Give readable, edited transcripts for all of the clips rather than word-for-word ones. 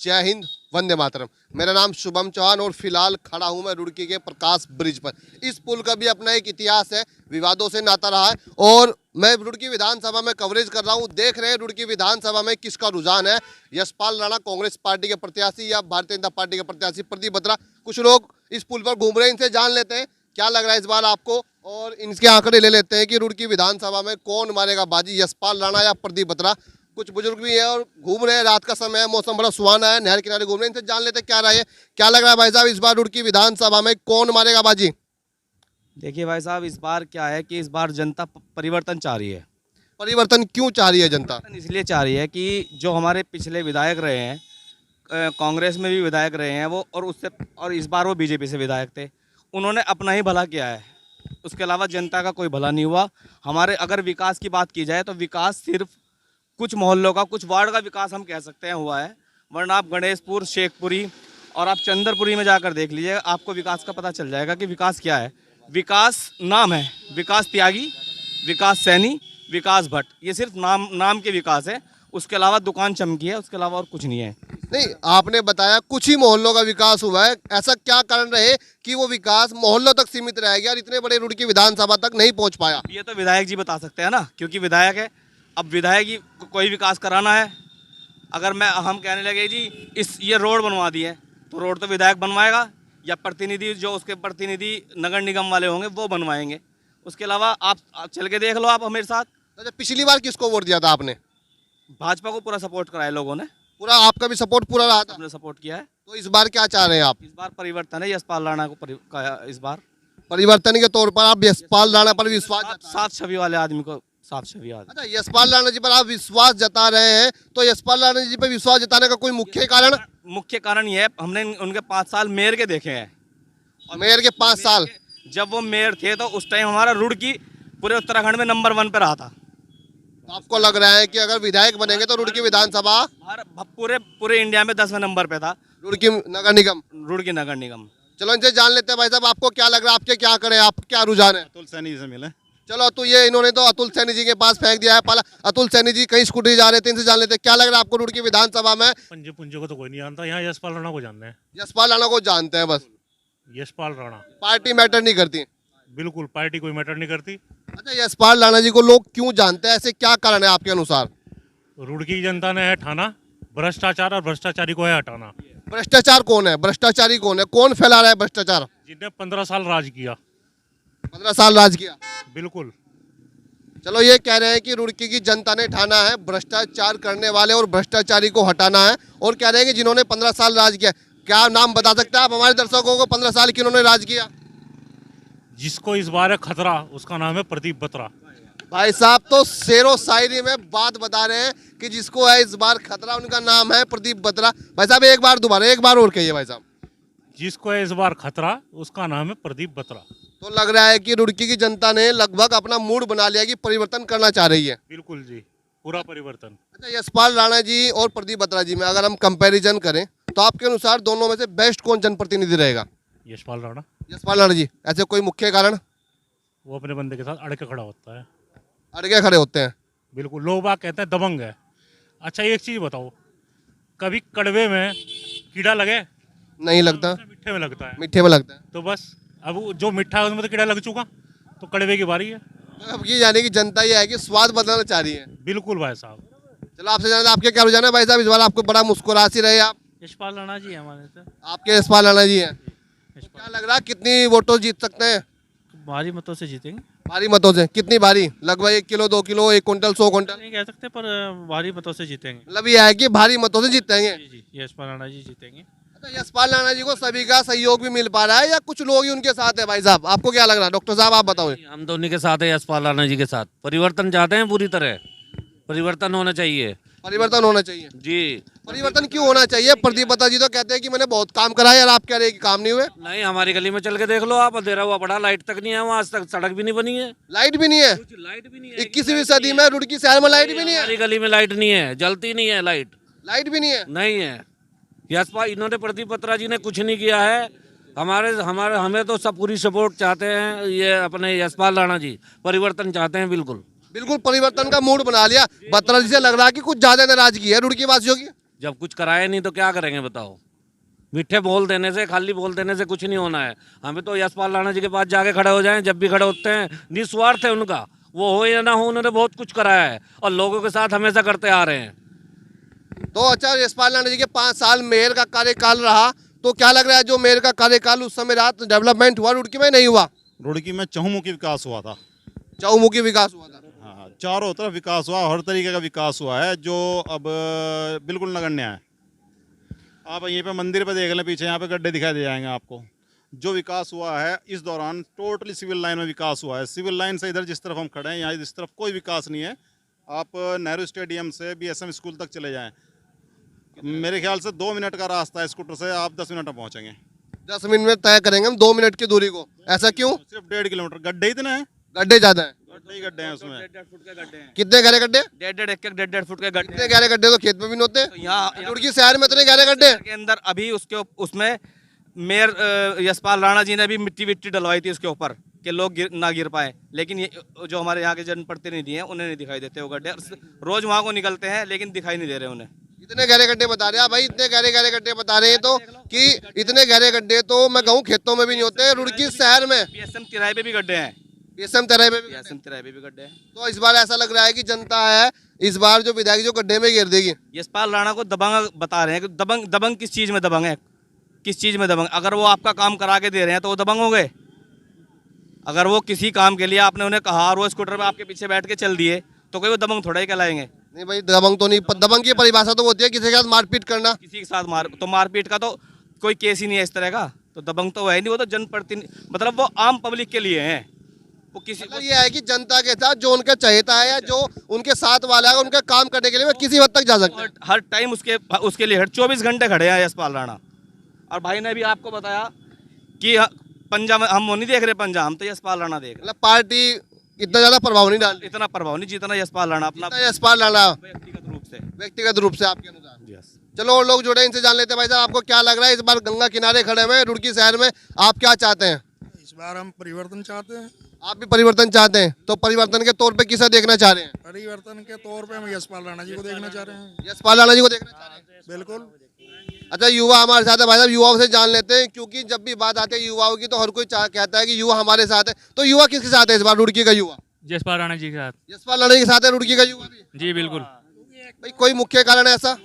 जय हिंद, वंदे मातरम। मेरा नाम शुभम चौहान और फिलहाल खड़ा हूं मैं रुड़की के प्रकाश ब्रिज पर। इस पुल का भी अपना एक इतिहास है, विवादों से नाता रहा है और मैं रुड़की विधानसभा में कवरेज कर रहा हूं। देख रहे हैं रुड़की विधानसभा में किसका रुझान है, यशपाल राणा कांग्रेस पार्टी के प्रत्याशी या भारतीय जनता पार्टी के प्रत्याशी प्रदीप बत्रा। कुछ लोग इस पुल पर घूम रहे हैं, इनसे जान लेते हैं क्या लग रहा है इस बार आपको और इनके आंकड़े ले लेते हैं कि रुड़की विधानसभा में कौन मारेगा बाजी, यशपाल राणा या प्रदीप बत्रा। कुछ बुजुर्ग भी हैं और घूम रहे हैं, रात का समय है, मौसम बड़ा सुहाना है, नहर किनारे घूम रहे हैं। इनसे जान लेते हैं क्या राय है, क्या लग रहा है भाई साहब इस बार रुड़की विधानसभा में कौन मारेगा बाजी? देखिए भाई साहब, इस बार क्या है कि इस बार जनता परिवर्तन चाह रही है। परिवर्तन क्यों चाह रही है जनता? इसलिए चाह रही है कि जो हमारे पिछले विधायक रहे हैं, कांग्रेस में भी विधायक रहे हैं वो, और इस बार वो बीजेपी से विधायक थे, उन्होंने अपना ही भला किया है, उसके अलावा जनता का कोई भला नहीं हुआ। हमारे अगर विकास की बात की जाए तो विकास सिर्फ कुछ मोहल्लों का, कुछ वार्ड का विकास हम कह सकते हैं हुआ है, वरना आप गणेशपुर, शेखपुरी और आप चंद्रपुरी में जाकर देख लीजिएगा, आपको विकास का पता चल जाएगा कि विकास क्या है। विकास नाम है, विकास त्यागी, विकास सैनी, विकास भट्ट, ये सिर्फ नाम के विकास है, उसके अलावा दुकान चमकी है, उसके अलावा और कुछ नहीं है। नहीं, आपने बताया कुछ ही मोहल्लों का विकास हुआ है, ऐसा क्या कारण रहे कि वो विकास मोहल्लों तक सीमित रह गया और इतने बड़े रुड़की विधानसभा तक नहीं पहुंच पाया? ये तो विधायक जी बता सकते हैं ना, क्योंकि विधायक है। अब विधायक जी को कोई विकास कराना है, अगर हम कहने लगे जी ये रोड बनवा दी है, तो रोड तो विधायक बनवाएगा या प्रतिनिधि, जो उसके प्रतिनिधि नगर निगम वाले होंगे वो बनवाएंगे। उसके अलावा आप चल के देख लो आप मेरे साथ। अच्छा, पिछली बार किसको वोट दिया था आपने? भाजपा को पूरा सपोर्ट कराया लोगों ने, पूरा आपका भी सपोर्ट पूरा रहा था? हमने सपोर्ट किया है। तो इस बार क्या चाह रहे हैं आप? इस बार परिवर्तन है, यशपाल राणा को इस बार परिवर्तन के तौर पर आप यशपाल राणा पर विश्वास सात छवि वाले आदमी को, सात छवि वाले। अच्छा, यशपाल राणा जी पर आप विश्वास जता रहे हैं, तो यशपाल राणा जी पर विश्वास जताने का कोई मुख्य कारण? मुख्य कारण ये है, हमने उनके 5 साल मेयर के देखे हैं। और मेयर के 5 साल जब वो मेयर थे तो उस टाइम हमारा रुड़की पूरे उत्तराखंड में नंबर 1 पे रहा था। तो आपको लग रहा है कि अगर विधायक बनेंगे तो रुड़की विधानसभा पूरे इंडिया में 10वें नंबर पे था, रुड़की नगर निगम? रुड़की नगर निगम। चलो इनसे जान लेते हैं भाई साहब, आपको क्या लग रहा है, आपके क्या करें, आप क्या रुझान है? अतुल सैनी से मिले। चलो, तो ये इन्होंने तो अतुल सैनी जी के पास फेंक दिया है पाला। अतुल सैनी जी कहीं स्कूटी जा रहे थे, इनसे जान लेते हैं क्या लग रहा है आपको रुड़की विधानसभा में? पंजे पुंजे को तो कोई नहीं जानता, यहाँ यशपाल राणा को जानते हैं। यशपाल राणा को जानते हैं बस? यशपाल राणा, पार्टी मैटर नहीं करती? बिल्कुल पार्टी कोई मैटर नहीं करती। अच्छा, यशपाल राणा जी को लोग क्यों जानते हैं, ऐसे क्या कारण है आपके अनुसार? रुड़की की जनता ने है ठाना भ्रष्टाचार, और भ्रष्टाचारी को है हटाना। भ्रष्टाचार कौन है, भ्रष्टाचारी कौन है, कौन फैला रहा है भ्रष्टाचार? जिनने 15 साल राज किया। 15 साल राज किया? बिल्कुल। चलो, ये कह रहे हैं कि रुड़की की जनता ने ठाना है भ्रष्टाचार करने वाले और भ्रष्टाचारी को हटाना है, और कह रहे हैं कि जिन्होंने 15 साल राज किया, क्या नाम बता सकते हैं आप हमारे दर्शकों को 15 साल किन्होंने राज किया? जिसको इस बार है खतरा, उसका नाम है प्रदीप बत्रा। भाई साहब तो शेरो शायरी में बात बता रहे हैं कि जिसको है इस बार खतरा, उनका नाम है प्रदीप बत्रा। भाई साहब एक बार दोबारा, एक बार और कहिए भाई साहब। जिसको है इस बार खतरा, उसका नाम है प्रदीप बत्रा। तो लग रहा है कि रुड़की की जनता ने लगभग अपना मूड बना लिया कि परिवर्तन करना चाह रही है। बिल्कुल जी, पूरा परिवर्तन। अच्छा, यशपाल राणा जी और प्रदीप बत्रा जी में अगर हम कंपैरिजन करें तो आपके अनुसार दोनों में से बेस्ट कौन जनप्रतिनिधि रहेगा? यशपाल राणा। यशपाल राणा जी, ऐसे कोई मुख्य कारण? वो अपने बंदे के साथ अड़ के खड़ा होता है। अड़के खड़े होते हैं? बिल्कुल। लोग बाग कहते हैं दबंग है। अच्छा एक चीज़ बताओ, कभी कड़वे में कीड़ा लगे? नहीं लगता। मीठे में लगता है। मीठे में लगता है। तो बस अब जो मीठा है उसमें तो कीड़ा लग चुका, तो कड़वे की बारी है। तो अब ये जाने की जनता ये है कि स्वाद बदलना चाह रही है। बिल्कुल भाई साहब। चलो, आपसे जाना आपके क्या रुझान है भाई साहब, इस बार आपको बड़ा मुस्कुराती रहे आप? यशपाल राणा जी हमारे से। आपके यशपाल राणा जी हैं, क्या लग रहा है कितनी वोटों जीत सकते हैं? भारी मतों से जीतेंगे। भारी मतों से? कितनी भारी? लगभग 1 किलो, 2 किलो, 1 क्विंटल, 100 क्विंटल? नहीं कह सकते, पर भारी मतों से जीतेंगे। मतलब ये है कि भारी मतों से जीतेंगे? जी, यशपाल राणा जी जीतेंगे। अच्छा, यशपाल राणा जी को सभी का सहयोग भी मिल पा रहा है या कुछ लोग ही उनके साथ है? भाई साहब आपको क्या लग रहा है? डॉक्टर साहब आप बताओ। हम तो उन्हीं के साथ है, यशपाल राणा जी के साथ। परिवर्तन चाहते हैं, पूरी तरह परिवर्तन होना चाहिए। परिवर्तन होना चाहिए जी। परिवर्तन क्यों होना चाहिए? प्रदीप बत्रा जी तो कहते हैं कि मैंने बहुत काम करा है, और आप कह रहे हैं कि काम नहीं हुए। नहीं, हमारी गली में चल के देख लो आप, अंधेरा हुआ पड़ा, लाइट तक नहीं है वहाँ, आज तक सड़क भी नहीं बनी है। लाइट भी नहीं है? लाइट भी नहीं है। 21वीं सदी में रुड़की शहर में लाइट भी नहीं है? हमारी गली में लाइट नहीं है, जलती नहीं है लाइट। लाइट भी नहीं है? नहीं है। यशपाल, इन्होंने प्रदीप बत्रा जी ने कुछ नहीं किया है। हमें तो सब पूरी सपोर्ट चाहते हैं। ये अपने यशपाल राणा जी परिवर्तन चाहते हैं। बिल्कुल बिल्कुल परिवर्तन का मूड बना लिया। बत्रा जी से लग रहा है कि कुछ ज्यादा नाराजगी है रुड़की वासियों की। जब कुछ कराया नहीं तो क्या करेंगे बताओ। मीठे बोल देने से, खाली बोल देने से कुछ नहीं होना है। हमें तो यशपाल राणा जी के पास जाके खड़े हो जाएं, जब भी खड़े होते हैं। निस्वार्थ है उनका, वो हो या ना हो, उन्होंने बहुत कुछ कराया है और लोगों के साथ हमेशा करते आ रहे हैं। तो अच्छा, यशपाल राणा जी के 5 साल मेयर का कार्यकाल रहा, तो क्या लग रहा है जो मेयर का कार्यकाल उस समय रहा, तो डेवलपमेंट हुआ रुड़की में? नहीं हुआ? रुड़की में चहुमुखी विकास हुआ था। चहुमुखी विकास हुआ था। हाँ, चारों तरफ विकास हुआ, हर तरीके का विकास हुआ है, जो अब बिल्कुल नगण्य है। आप यहीं पे मंदिर पे देख लें, पीछे यहाँ पे गड्ढे दिखाई दे जाएंगे आपको। जो विकास हुआ है इस दौरान टोटली सिविल लाइन में विकास हुआ है। सिविल लाइन से इधर जिस तरफ हम खड़े हैं, यहाँ इस तरफ कोई विकास नहीं है। आप नेहरू स्टेडियम से BSM स्कूल तक चले जाएं, मेरे ख्याल से 2 मिनट का रास्ता है, स्कूटर से आप 10 मिनट में पहुँचेंगे। 10 मिनट में तय करेंगे हम 2 मिनट की दूरी को, ऐसा क्यों? सिर्फ 1.5 किलोमीटर, गड्ढे इतने हैं, गड्ढे ज्यादा हैं। गड्ढे ही गड्ढे हैं उसमें। 1.5 फुट के गड्ढे हैं, कितने गहरे गड्ढे? 1.5 फुट के गड्ढे इतने गहरे गड्ढे तो खेत में भी नहीं होते। यहाँ रुड़की शहर में इतने गहरे गड्ढे? के अंदर अभी उसके उसमें मेयर यशपाल राणा जी ने भी मिट्टी विट्टी डलवाई थी उसके ऊपर कि लोग ना गिर पाए, लेकिन ये जो हमारे यहाँ के जनप्रतिनिधि हैं उन्हें नहीं दिखाई देते वो गड्ढे। रोज वहाँ को निकलते हैं लेकिन दिखाई नहीं दे रहे उन्हें। इतने गहरे गड्ढे बता रहे हैं भाई, इतने गहरे गहरे गड्ढे बता रहे हैं तो कि इतने गहरे गड्ढे तो मैं कहूँ खेतों में भी नहीं होते, रुड़की शहर में। BSM तिराहे पे भी गड्ढे हैं, BSM तरह में भी। BSM तिराहे पे भी गड्ढे हैं। तो इस बार ऐसा लग रहा है कि जनता है इस बार जो विधायक जो गड्ढे में घेर देगी। यशपाल राणा को दबंग बता रहे हैं कि दबंग दबंग किस चीज़ में दबंग है, किस चीज़ में दबंग? अगर वो आपका काम करा के दे रहे हैं तो वो दबंग हो गए। अगर वो किसी काम के लिए आपने उन्हें कहा और वो स्कूटर पे आपके पीछे बैठ के चल दिए तो कोई वो दबंग थोड़ा ही कहलाएंगे। नहीं भाई, दबंग तो नहीं, दबंग की परिभाषा तो होती है किसी के साथ मारपीट करना। किसी के साथ मारपीट का तो कोई केस ही नहीं है इस तरह का, तो दबंग तो है नहीं, वो तो जनप्रतिनिधि मतलब वो आम पब्लिक के लिए हैं। वो किसी मतलब ये है कि जनता के साथ जो उनका चहेता है या जो उनके साथ वाला है उनका काम करने के लिए वो किसी हद तक जा सकते हैं। हर टाइम उसके लिए 24 घंटे खड़े हैं यशपाल राणा। और भाई ने भी आपको बताया कि पंजा में हम वो नहीं देख रहे, पंजा हम तो यशपाल राणा देख रहे मतलब पार्टी इतना ज्यादा प्रभाव नहीं डाल हैं। इतना प्रभाव नहीं जितना यशपाल राणा अपना यशपाल राणा व्यक्तिगत रूप से आपके अनुसार। चलो और लोग जुड़े, इनसे जान लेते हैं। भाई साहब, आपको क्या लग रहा है इस बार गंगा किनारे खड़े हुए रुड़की शहर में, आप क्या चाहते हैं? इस बार हम परिवर्तन चाहते हैं। आप भी परिवर्तन चाहते हैं, तो परिवर्तन के तौर पे किसे देखना चाह रहे हैं? परिवर्तन के तौर पे हम यशपाल राणा जी को देखना चाह रहे हैं। यशपाल राणा जी को देखना चाह रहे हैं, बिल्कुल। अच्छा, युवा हमारे साथ है भाई साहब, युवाओं से जान लेते हैं, क्योंकि जब भी बात आती है युवाओं की तो हर कोई कहता है कि युवा हमारे साथ है। तो युवा किसके साथ है इस बार रुड़की का युवा? यशपाल राणा जी के साथ। यशपाल राणा जी के साथ है रुड़की का युवा भी? जी बिल्कुल। भाई कोई मुख्य कारण है ऐसा?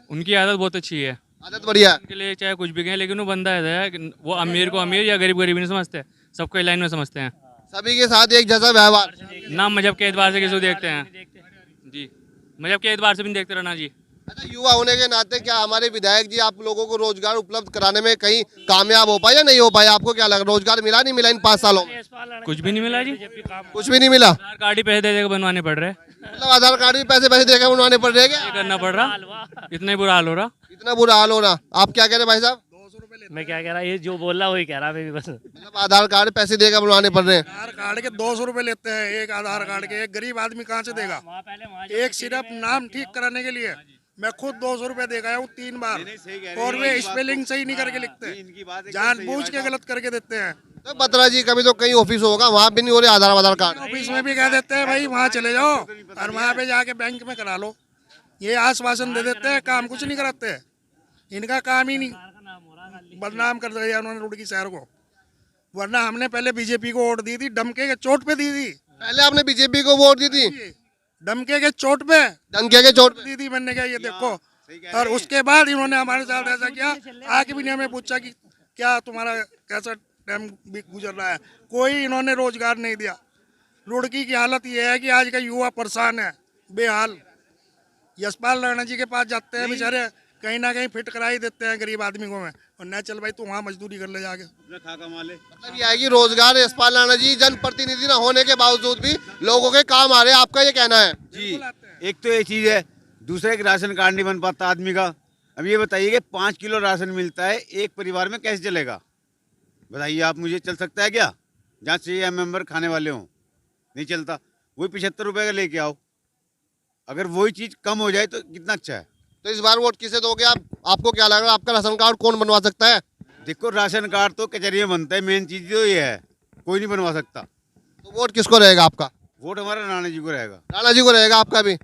उनकी आदत बहुत अच्छी है, आदत बढ़िया है। उनके लिए चाहे कुछ भी कहें, लेकिन वो बंदा ऐसा है कि वो अमीर को अमीर या गरीब गरीब नहीं समझते, सबको लाइन में समझते हैं। सभी के साथ एक जैसा व्यवहार। ना मजहब के एतबार से किसी को देखते हैं जी, मजहब के एतबार से भी नहीं देखते राणा जी। अच्छा, युवा होने के नाते क्या हमारे विधायक जी आप लोगों को रोजगार उपलब्ध कराने में कहीं कामयाब हो पाए या नहीं हो पाए? आपको क्या लगा, रोजगार मिला नहीं मिला इन 5 सालों में? कुछ भी नहीं मिला जी, कुछ भी नहीं मिला। आधार कार्ड ही पैसे दे दे के बनवाने पड़ रहे हैं, मतलब आधार कार्ड भी पैसे देकर बनवाने पड़ रहे हैं क्या? ये करना पड़ रहा, इतना ही बुरा हाल हो रहा। इतना बुरा हाल हो रहा। आप क्या कह रहे हैं भाई साहब? मैं क्या कह रहा, ये जो बोल रहा वही कह रहा मैं भी बस। मतलब आधार कार्ड पैसे देकर बनवाने पड़ रहे हैं। आधार कार्ड के 200 रुपए लेते हैं एक आधार कार्ड के। एक गरीब आदमी कहाँ से देगा? एक सिर्फ नाम ठीक कराने के लिए मैं खुद 200 रुपए दे गया हूँ 3 बार, और वे स्पेलिंग सही नहीं करके लिखते, जानबूझ के गलत करके देते हैं। तो बत्रा जी कभी तो कहीं ऑफिस होगा, वहाँ भी नहीं हो रहे आधार कार्ड? ऑफिस में भी कह देते हैं भाई वहाँ चले जाओ और वहाँ पे जाके बैंक में करा लो, ये आश्वासन दे देते हैं, काम कुछ नहीं कराते। इनका काम ही नहीं, बदनाम कर दिया उन्होंने रुड़की शहर को। वरना हमने पहले बीजेपी को वोट दी थी, डमके के चोट पे दी थी। पहले आपने बीजेपी को वोट दी थी? डमके के चोट पे, डंके के चोट पे दी थी। मैंने कहा ये देखो, और उसके बाद इन्होंने हमारे साथ ऐसा किया, आके भी नहीं हमें पूछा कि क्या तुम्हारा कैसा टाइम गुजर रहा है। कोई इन्होंने रोजगार नहीं दिया। रुड़की की हालत ये है कि आज का युवा परेशान है, बेहाल। यशपाल राणा जी के पास जाते हैं बेचारे, कहीं ना कहीं फिट करा ही देते हैं गरीब आदमी को में, और न चल भाई तू वहाँ मजदूरी कर ले जाके। मतलब ये है कि रोजगार यशपाल राणा जी जनप्रतिनिधि न होने के बावजूद भी लोगों के काम आ रहे हैं, आपका ये कहना है? जी, एक तो ये चीज़ है, दूसरा एक राशन कार्ड नहीं बन पाता आदमी का। अब ये बताइए कि 5 किलो राशन मिलता है एक परिवार में, कैसे चलेगा? बताइए आप मुझे, चल सकता है क्या? जहाँ 6 मेंबर खाने वाले हों, नहीं चलता। वही 75 रुपये का लेके आओ, अगर वही चीज़ कम हो जाए तो कितना अच्छा है। तो इस बार वोट किसे दोगे आप? आपको क्या लग रहा है आपका राशन कार्ड कौन बनवा सकता है? देखो, राशन कार्ड तो कचहरी में बनता है, मेन चीज़ तो ये है, कोई नहीं बनवा सकता। तो वोट किसको रहेगा आपका? वोट हमारा राणा जी को रहेगा। राणा जी को रहेगा आपका भी?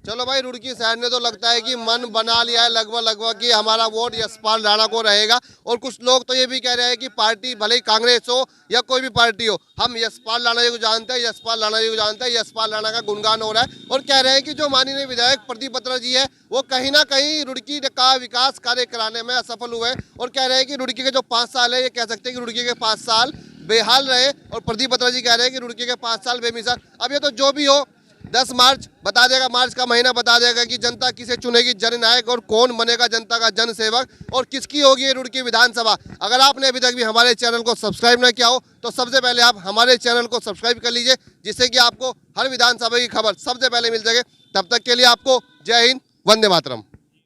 चलो भाई, रुड़की शहर ने तो लगता है कि मन बना लिया है लगभग कि हमारा वोट यशपाल राणा को रहेगा। और कुछ लोग तो ये भी कह रहे हैं कि पार्टी भले ही कांग्रेस हो या कोई भी पार्टी हो, हम यशपाल राणा जी को जानते हैं, यशपाल राणा जी को जानते हैं। यशपाल राणा का गुणगान हो रहा है और कह रहे हैं कि जो माननीय विधायक प्रदीप बत्रा जी है वो कहीं ना कहीं रुड़की का विकास कार्य कराने में असफल हुए हैं। और कह रहे हैं कि रुड़की के जो 5 साल है, ये कह सकते हैं कि रुड़की के 5 साल बेहाल रहे। और प्रदीप बत्रा जी कह रहे हैं कि रुड़की के 5 साल बेमिसाल। अब ये तो जो भी हो, 10 मार्च बता देगा, मार्च का महीना बता देगा कि जनता किसे चुनेगी जननायक और कौन बनेगा जनता का जनसेवक और किसकी होगी ये रुड़की विधानसभा। अगर आपने अभी तक भी हमारे चैनल को सब्सक्राइब न किया हो तो सबसे पहले आप हमारे चैनल को सब्सक्राइब कर लीजिए, जिससे कि आपको हर विधानसभा की खबर सबसे पहले मिल सके। तब तक के लिए आपको जय हिंद, वंदे मातरम।